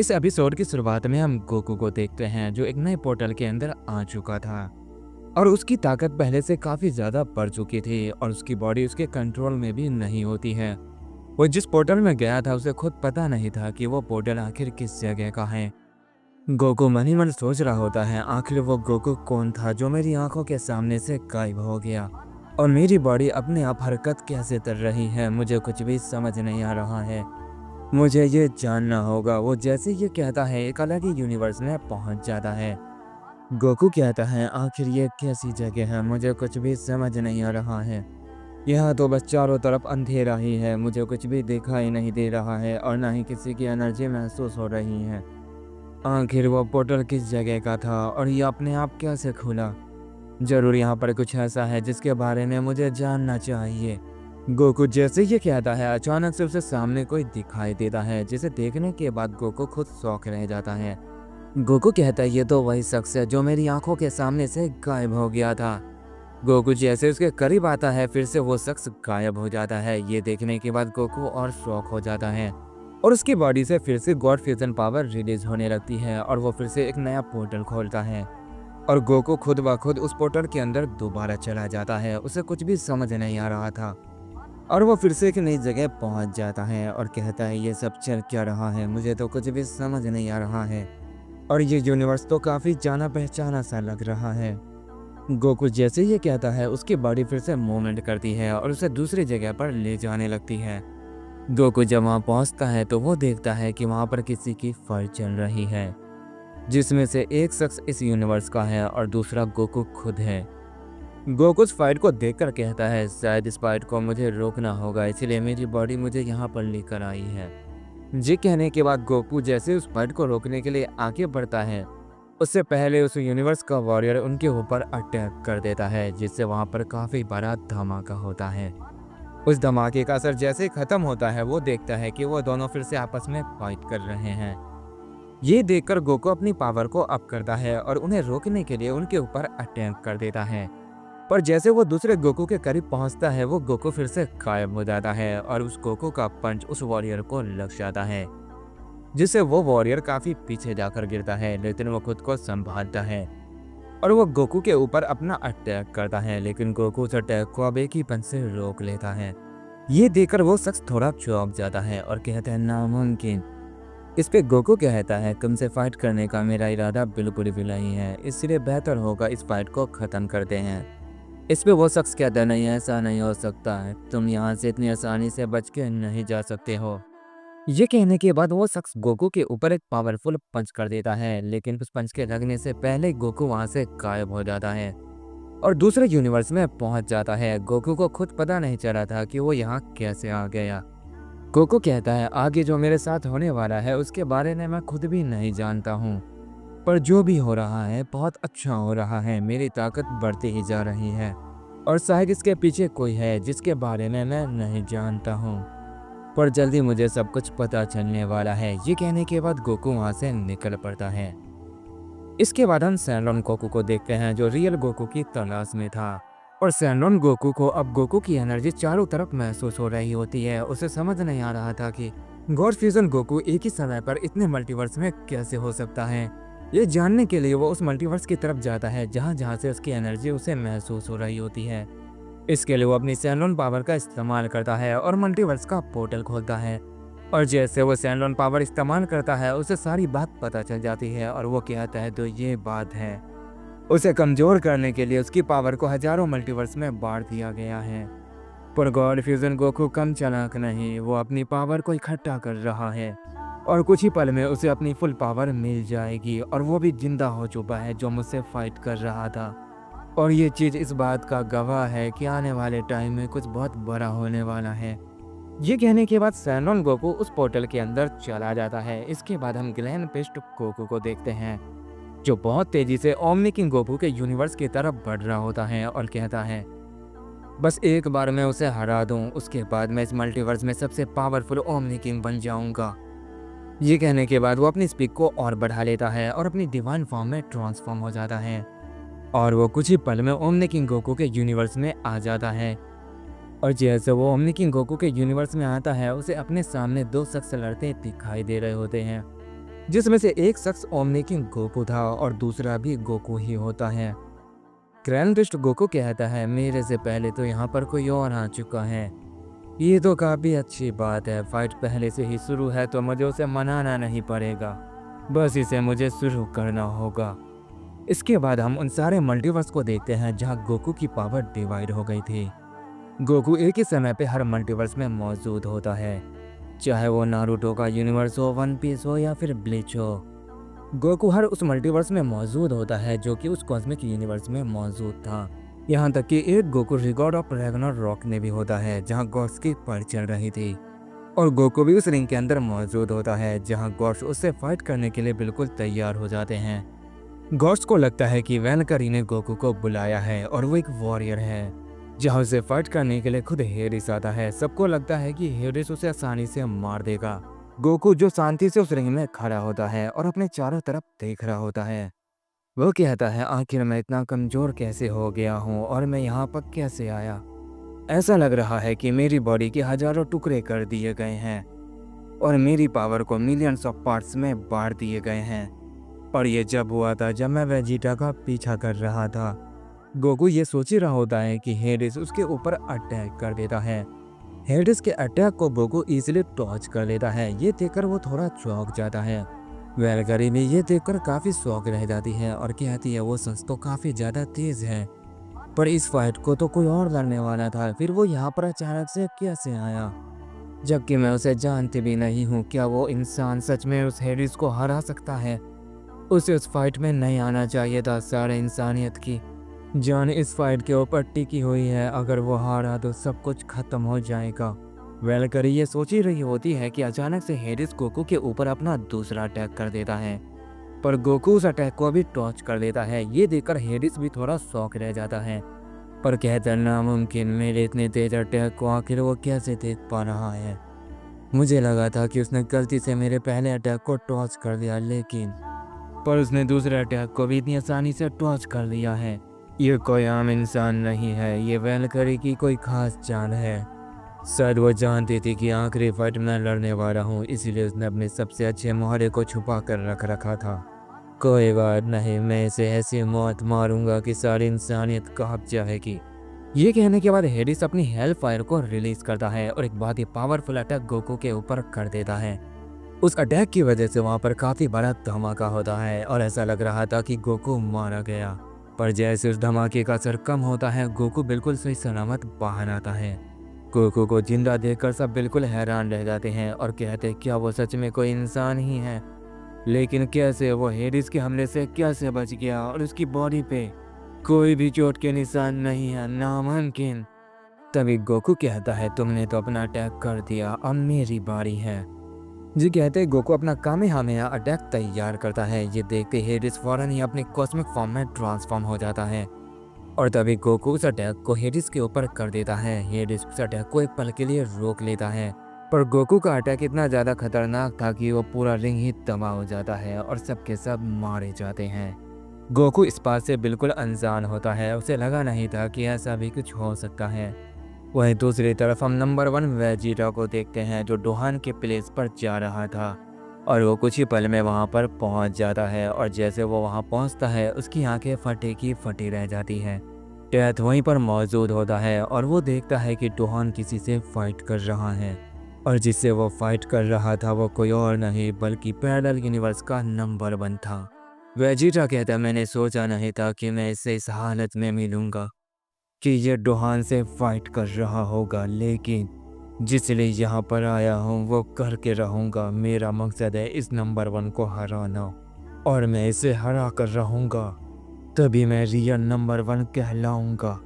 इस एपिसोड की शुरुआत में हम गोकू को देखते हैं जो एक नए पोर्टल के अंदर आ चुका था और उसकी ताकत पहले से काफी ज्यादा बढ़ चुकी थी और उसकी बॉडी उसके कंट्रोल में भी नहीं होती है। वो जिस पोर्टल में गया था उसे खुद पता नहीं था कि वो पोर्टल आखिर किस जगह का है। गोकू मन ही मन सोच रहा होता है आखिर वो गोकू कौन था जो मेरी आंखों के सामने से गायब हो गया और मेरी बॉडी अपने आप हरकत कैसे कर रही है। मुझे कुछ भी समझ नहीं आ रहा है। मुझे ये जानना होगा। वो जैसे ये कहता है एक अलग ही यूनिवर्स में पहुंच जाता है। गोकू कहता है आखिर ये कैसी जगह है, मुझे कुछ भी समझ नहीं आ रहा है। यहाँ तो बस चारों तरफ अंधेरा ही है, मुझे कुछ भी दिखाई नहीं दे रहा है और ना ही किसी की एनर्जी महसूस हो रही है। आखिर वो पोर्टल किस जगह का था और ये अपने आप कैसे खुला? जरूर यहाँ पर कुछ ऐसा है जिसके बारे में मुझे जानना चाहिए। गोकू जैसे ये कहता है अचानक से उसे सामने कोई दिखाई देता है जिसे देखने के बाद गोकू खुद शॉक रह जाता है। गोकू कहता है ये तो वही शख्स है जो मेरी आंखों के सामने से गायब हो गया था। गोकू जैसे उसके करीब आता है फिर से वो शख्स गायब हो जाता है। ये देखने के बाद गोकू और शॉक हो जाता है और उसकी बॉडी से फिर से गॉड फ्यूजन पावर रिलीज होने लगती है और वो फिर से एक नया पोर्टल खोलता है और गोकू खुद ब खुद उस पोर्टल के अंदर दोबारा चला जाता है। उसे कुछ भी समझ नहीं आ रहा था और वो फिर से एक नई जगह पहुंच जाता है और कहता है ये सब चल क्या रहा है, मुझे तो कुछ भी समझ नहीं आ रहा है और ये यूनिवर्स तो काफी जाना पहचाना सा लग रहा है। गोकू जैसे ये कहता है उसकी बॉडी फिर से मूवमेंट करती है और उसे दूसरी जगह पर ले जाने लगती है। गोकू जब वहाँ पहुँचता है तो वो देखता है कि वहाँ पर किसी की फाइट चल रही है जिसमें से एक शख्स इस यूनिवर्स का है और दूसरा गोकू खुद है। गोकू उस फाइट को देखकर कहता है शायद इस फाइट को मुझे रोकना होगा, इसलिए मेरी बॉडी मुझे यहाँ पर लेकर आई है। ये कहने के बाद गोकू जैसे उस फाइट को रोकने के लिए आगे बढ़ता है उससे पहले उस यूनिवर्स का वॉरियर उनके ऊपर अटैक कर देता है जिससे वहाँ पर काफी बड़ा धमाका होता है। उस धमाके का असर जैसे खत्म होता है वो देखता है कि वो दोनों फिर से आपस में फाइट कर रहे हैं। ये देखकर गोकू अपनी पावर को अप करता है और उन्हें रोकने के लिए उनके ऊपर अटैक कर देता है। पर जैसे वो दूसरे गोकू के करीब पहुंचता है वो गोकू फिर से गायब हो जाता है और उस गोकू का पंच उस वॉरियर को लग जाता है जिससे वो वॉरियर काफी पीछे जाकर गिरता है, लेकिन वो खुद को संभालता है और वो गोकू के ऊपर अपना अटैक करता है। लेकिन गोकू उस अटैक को अब एक ही पंच से रोक लेता है। ये देखकर वो शख्स थोड़ा चौंक जाता है और कहता है नामुमकिन। इस पे गोकू कहता है तुमसे फाइट करने का मेरा इरादा बिल्कुल भी नहीं है, इसलिए बेहतर होगा इस फाइट को खत्म करते हैं। इस पे वो शख्स कहता नहीं, ऐसा नहीं हो सकता है, तुम यहाँ से इतनी आसानी से बच के नहीं जा सकते हो। ये कहने के बाद वो शख्स गोकू के ऊपर एक पावरफुल पंच कर देता है, लेकिन उस पंच के लगने से पहले गोकू वहाँ से गायब हो जाता है और दूसरे यूनिवर्स में पहुंच जाता है। गोकू को खुद पता नहीं चला था कि वो यहाँ कैसे आ गया। गोकू कहता है आगे जो मेरे साथ होने वाला है उसके बारे में मैं खुद भी नहीं जानता हूँ, पर जो भी हो रहा है बहुत अच्छा हो रहा है। मेरी ताकत बढ़ती ही जा रही है और शायद इसके पीछे कोई है जिसके बारे में मैं नहीं जानता हूँ, पर जल्दी मुझे सब कुछ पता चलने वाला है। ये कहने के बाद गोकू वहाँ से निकल पड़ता है। इसके बाद हम सैनलॉन गोकू को देखते हैं जो रियल गोकू की तलाश में था और सैनलॉन गोकू को अब गोकू की एनर्जी चारों तरफ महसूस हो रही होती है। उसे समझ नहीं आ रहा था कि गॉड फ्यूजन गोकू एक ही समय पर इतने मल्टीवर्स में कैसे हो सकता है। ये जानने के लिए वो उस मल्टीवर्स की तरफ जाता है जहाँ जहाँ से उसकी एनर्जी उसे महसूस हो रही होती है। इसके लिए वो अपनी सैनलॉन पावर का इस्तेमाल करता है और मल्टीवर्स का पोर्टल खोलता है और जैसे वो सैनलॉन पावर इस्तेमाल करता है उसे सारी बात पता चल जाती है और वो कहता है तो ये बात है। उसे कमजोर करने के लिए उसकी पावर को हजारों मल्टीवर्स में बांट दिया गया है। पर गॉड फ्यूजन गोकू कम चालाक नहीं, वो अपनी पावर को इकट्ठा कर रहा है और कुछ ही पल में उसे अपनी फुल पावर मिल जाएगी और वो भी जिंदा हो चुका है जो मुझसे फाइट कर रहा था। और ये चीज इस बात का गवाह है कि आने वाले टाइम में कुछ बहुत बड़ा होने वाला है। ये कहने के बाद सैनलॉन गोकू उस पोर्टल के अंदर चला जाता है। इसके बाद हम ग्लैन पेस्ट गोकू को देखते हैं जो बहुत तेजी से ओमनी किंग गोकू के यूनिवर्स की तरफ बढ़ रहा होता है और कहता है बस एक बार मैं उसे हरा दूं, उसके बाद मैं इस मल्टीवर्स में सबसे पावरफुल ओमनी किंग बन जाऊंगा। ये कहने के बाद वो अपनी स्पीड को और बढ़ा लेता है और अपनी डिवाइन फॉर्म में ट्रांसफॉर्म हो जाता है और वो कुछ ही पल में ओमनी किंग गोकू के यूनिवर्स में आ जाता है। और जैसे वो ओमनी किंग गोकू के यूनिवर्स में आता है उसे अपने सामने दो शख्स लड़ते दिखाई दे रहे होते हैं। जिसमें से एक शख्स ओमनी किंग गोकू था और दूसरा भी गोकू ही होता है। ग्रैंड दुष्ट गोकू कहता है, मेरे से पहले तो यहाँ पर कोई और आ चुका है। ये तो काफ़ी अच्छी बात है, फाइट पहले से ही शुरू है तो मुझे उसे मनाना नहीं पड़ेगा, बस इसे मुझे शुरू करना होगा। इसके बाद हम उन सारे मल्टीवर्स को देखते हैं जहाँ गोकू की पावर डिवाइड हो गई थी। गोकू एक ही समय पे हर मल्टीवर्स में मौजूद होता है, चाहे वो नारुतो का यूनिवर्स हो, वन पीस हो या फिर ब्लीच हो। गोकू हर उस मल्टीवर्स में मौजूद होता है जो कि उस कॉस्मिक यूनिवर्स में मौजूद था। यहाँ तक कि एक गोकू रिकॉर्ड ऑफ रैग्नारोक में भी होता है जहाँ गॉड्स की फाइट चल रही थी, और गोकू भी उस रिंग के अंदर मौजूद होता है जहाँ गॉड्स उससे फाइट करने के लिए बिल्कुल तैयार हो जाते हैं। गॉड्स को लगता है कि वैलकरी ने गोकू को बुलाया है और वो एक वॉरियर है जहाँ उसे फाइट करने के लिए खुद हेडिस आता है। सबको लगता है कि हेडिस उसे आसानी से मार देगा। गोकू जो शांति से उस रिंग में खड़ा होता है और अपने चारों तरफ देख रहा होता है, वो कहता है, आखिर मैं इतना कमज़ोर कैसे हो गया हूँ और मैं यहाँ पर कैसे आया। ऐसा लग रहा है कि मेरी बॉडी के हजारों टुकड़े कर दिए गए हैं और मेरी पावर को मिलियंस ऑफ पार्ट्स में बांट दिए गए हैं। और ये जब हुआ था जब मैं वेजिटा का पीछा कर रहा था। गोकू ये सोच ही रहा होता है कि हेडिस उसके ऊपर अटैक कर देता है। हेडिस के अटैक को गोकू इजीली टॉच कर लेता है। ये देखकर वो थोड़ा चौंक जाता है। वैलकरी भी ये देखकर काफ़ी शौक रह जाती है और कहती है, वो शख्स तो काफ़ी ज़्यादा तेज़ है, पर इस फाइट को तो कोई और लड़ने वाला था, फिर वो यहाँ पर अचानक से कैसे आया, जबकि मैं उसे जानती भी नहीं हूँ। क्या वो इंसान सच में उस हेडिस को हरा सकता है? उसे उस फाइट में नहीं आना चाहिए था। सारे इंसानियत की जान इस फाइट के ऊपर टिकी हुई है, अगर वो हारा तो सब कुछ खत्म हो जाएगा। वैलकरी ये सोच ही रही होती है कि अचानक से हेडिस गोकू के ऊपर अपना दूसरा अटैक कर देता है, पर गोकू उस अटैक को भी टॉच कर देता है। ये देखकर हेडिस भी थोड़ा शॉक रह जाता है, पर कहता, नामुमकिन, मेरे इतने तेज अटैक को आखिर वो कैसे देख पा रहा है। मुझे लगा था कि उसने गलती से मेरे पहले अटैक को टॉच कर दिया, लेकिन पर उसने दूसरे अटैक को भी इतनी आसानी से टॉच कर लिया है। ये कोई आम इंसान नहीं है, ये वैलकरी की कोई खास जान है। शायद वो जानती थी कि आखिरी फाइट में लड़ने वाला हूँ, इसीलिए उसने अपने सबसे अच्छे मोहरे को छुपा कर रख रखा था। कोई बात नहीं, मैं इसे ऐसी मौत मारूंगा कि सारी इंसानियत कांप जाएगी। ये कहने के बाद हेडिस अपनी हेल फायर को रिलीज करता है और एक बहुत ही पावरफुल अटैक गोकू के ऊपर कर देता है। उस अटैक की वजह से वहाँ पर काफ़ी बड़ा धमाका होता है और ऐसा लग रहा था कि गोकू मारा गया, पर जैसे उस धमाके का असर कम होता है, गोकू बिल्कुल सही सलामत बाहर आता है। गोकू को जिंदा देखकर सब बिल्कुल हैरान रह जाते हैं और कहते, क्या वो सच में कोई इंसान ही है? लेकिन कैसे? वो हेडिस के हमले से कैसे बच गया और उसकी बॉडी पे कोई भी चोट के निशान नहीं है, नामुमकिन। तभी गोकू कहता है, तुमने तो अपना अटैक कर दिया, अब मेरी बारी है। जी कहते गोकू अपना कामेहामेहा अटैक तैयार करता है। ये देखते हेडिस फौरन ही अपने कॉस्मिक फॉर्म में ट्रांसफॉर्म हो जाता है और तभी गोकू उस अटैक को हेडिस के ऊपर कर देता है। हेडिस उस अटैक को एक पल के लिए रोक लेता है, पर गोकू का अटैक इतना ज़्यादा खतरनाक था कि वो पूरा रिंग ही तबाह हो जाता है और सबके सब मारे जाते हैं। गोकू इस बात से बिल्कुल अनजान होता है, उसे लगा नहीं था कि ऐसा भी कुछ हो सकता है। वहीं दूसरी तरफ हम नंबर 1 वेजिटा को देखते हैं जो डोहान के प्लेस पर जा रहा था और वो कुछ ही पल में वहां पर पहुंच जाता है और जैसे वो वहां पहुंचता है उसकी आंखें फटे की फटी रह जाती हैं। डेथ वहीं पर मौजूद होता है और वो देखता है कि डोहान किसी से फाइट कर रहा है और जिससे वो फाइट कर रहा था वो कोई और नहीं बल्कि पैरेलल यूनिवर्स का नंबर 1 था। वेजिटा कहता, मैंने सोचा नहीं था कि मैं इससे इस हालत में मिलूंगा कि ये डोहान से फाइट कर रहा होगा, लेकिन जिस लिए यहाँ पर आया हूँ वो करके रहूँगा। मेरा मकसद है इस नंबर 1 को हराना और मैं इसे हरा कर रहूँगा, तभी मैं रियल नंबर 1 कहलाऊँगा।